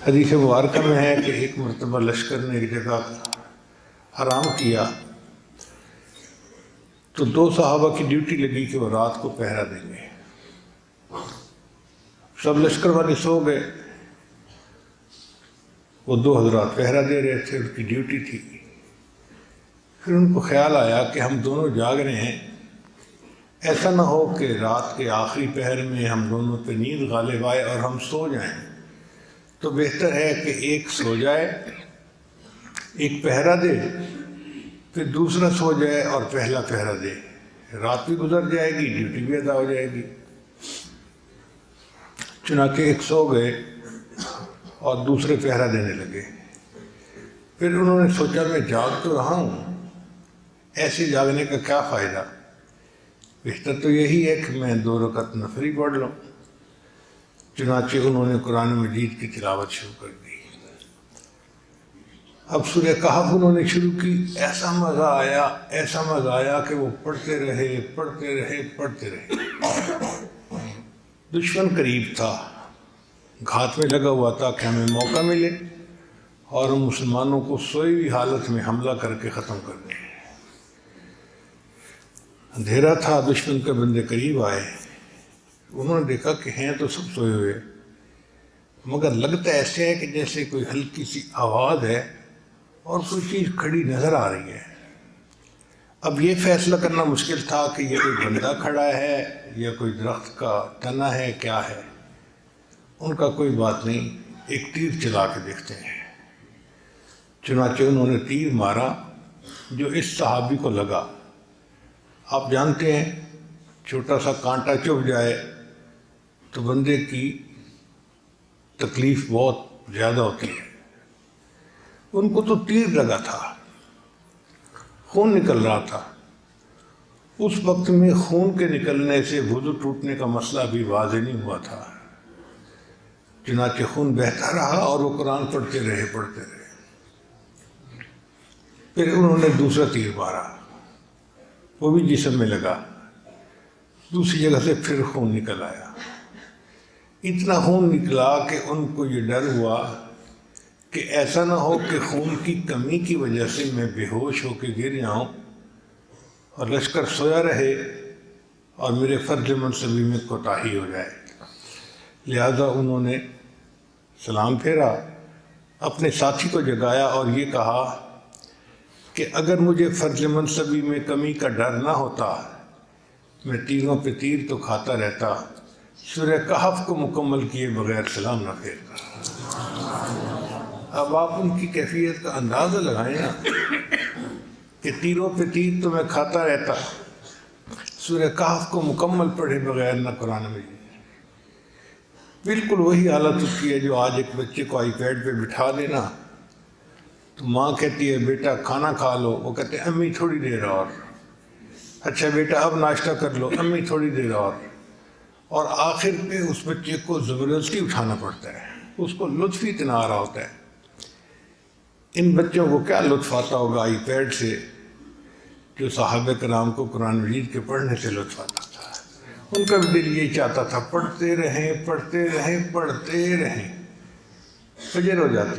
حدیث مبارکہ میں ہے کہ ایک مرتبہ لشکر نے ایک جگہ حرام کیا تو دو صحابہ کی ڈیوٹی لگی کہ وہ رات کو پہرا دیں گے۔ سب لشکر والے سو گئے، وہ دو حضرات پہرا دے رہے تھے، ان کی ڈیوٹی تھی۔ پھر ان کو خیال آیا کہ ہم دونوں جاگ رہے ہیں، ایسا نہ ہو کہ رات کے آخری پہر میں ہم دونوں پہ نیند غالب آئے اور ہم سو جائیں، تو بہتر ہے کہ ایک سو جائے، ایک پہرا دے، پھر دوسرا سو جائے اور پہلا پہرا دے، رات بھی گزر جائے گی، ڈیوٹی بھی ادا ہو جائے گی۔ چنانچہ ایک سو گئے اور دوسرے پہرا دینے لگے۔ پھر انہوں نے سوچا میں جاگ تو رہا ہوں، ایسے جاگنے کا کیا فائدہ، بہتر تو یہی ہے کہ میں 2 رکعت نفلی پڑھ لوں۔ چنانچہ انہوں نے قرآن مجید کی تلاوت شروع کر دی۔ اب سورہ کہف انہوں نے شروع کی، ایسا مزہ آیا کہ وہ پڑھتے رہے۔ دشمن قریب تھا، گھات میں لگا ہوا تھا کہ ہمیں موقع ملے اور ہم مسلمانوں کو سوئی ہوئی حالت میں حملہ کر کے ختم کر دیں۔ اندھیرا تھا، دشمن کے بندے قریب آئے، انہوں نے دیکھا کہ ہیں تو سب سوئے ہوئے، مگر لگتا ایسے ہے کہ جیسے کوئی ہلکی سی آواز ہے اور کوئی چیز کھڑی نظر آ رہی ہے۔ اب یہ فیصلہ کرنا مشکل تھا کہ یہ کوئی بندہ کھڑا ہے یا کوئی درخت کا تنا ہے، کیا ہے۔ ان کا کوئی بات نہیں، ایک تیر چلا کے دیکھتے ہیں۔ چنانچہ انہوں نے تیر مارا جو اس صحابی کو لگا۔ آپ جانتے ہیں چھوٹا سا کانٹا چبھ جائے تو بندے کی تکلیف بہت زیادہ ہوتی ہے۔ ان کو تو تیر لگا تھا، خون نکل رہا تھا۔ اس وقت میں خون کے نکلنے سے وضو ٹوٹنے کا مسئلہ بھی واضح نہیں ہوا تھا۔ چنانچہ خون بہتا رہا اور وہ قرآن پڑھتے رہے۔ پھر انہوں نے دوسرا تیر مارا، وہ بھی جسم میں لگا، دوسری جگہ سے پھر خون نکل آیا۔ اتنا خون نکلا کہ ان کو یہ ڈر ہوا کہ ایسا نہ ہو کہ خون کی کمی کی وجہ سے میں بے ہوش ہو کے گر جاؤں اور لشکر سویا رہے اور میرے فرض منصبی میں کوتاہی ہو جائے۔ لہذا انہوں نے سلام پھیرا، اپنے ساتھی کو جگایا اور یہ کہا کہ اگر مجھے فرض منصبی میں کمی کا ڈر نہ ہوتا میں تیروں پہ تیر تو کھاتا رہتا، سورہ کہف کو مکمل کیے بغیر سلام نہ پھیرتا۔ اب آپ ان کی کیفیت کا اندازہ لگائیں نا کہ تیروں پہ تیر تو میں کھاتا رہتا، سورہ کہف کو مکمل پڑھے بغیر نہ قرآن میں۔ بالکل وہی حالت اس کی ہے جو آج ایک بچے کو آئی پیڈ پہ بٹھا دینا تو ماں کہتی ہے بیٹا کھانا کھا لو، وہ کہتے ہیں امی تھوڑی دیر اور، اچھا بیٹا اب ناشتہ کر لو، امی تھوڑی دیر اور آخر پہ اس بچے کو زبردستی اٹھانا پڑتا ہے، اس کو لطف ہی اتنا آ رہا ہوتا ہے۔ ان بچوں کو کیا لطف آتا ہوگا آئی پیڈ سے جو صحابہ کرام کو قرآن مجید کے پڑھنے سے لطف آتا تھا۔ ان کا بھی دل یہی چاہتا تھا پڑھتے رہیں، فجر ہو جاتی۔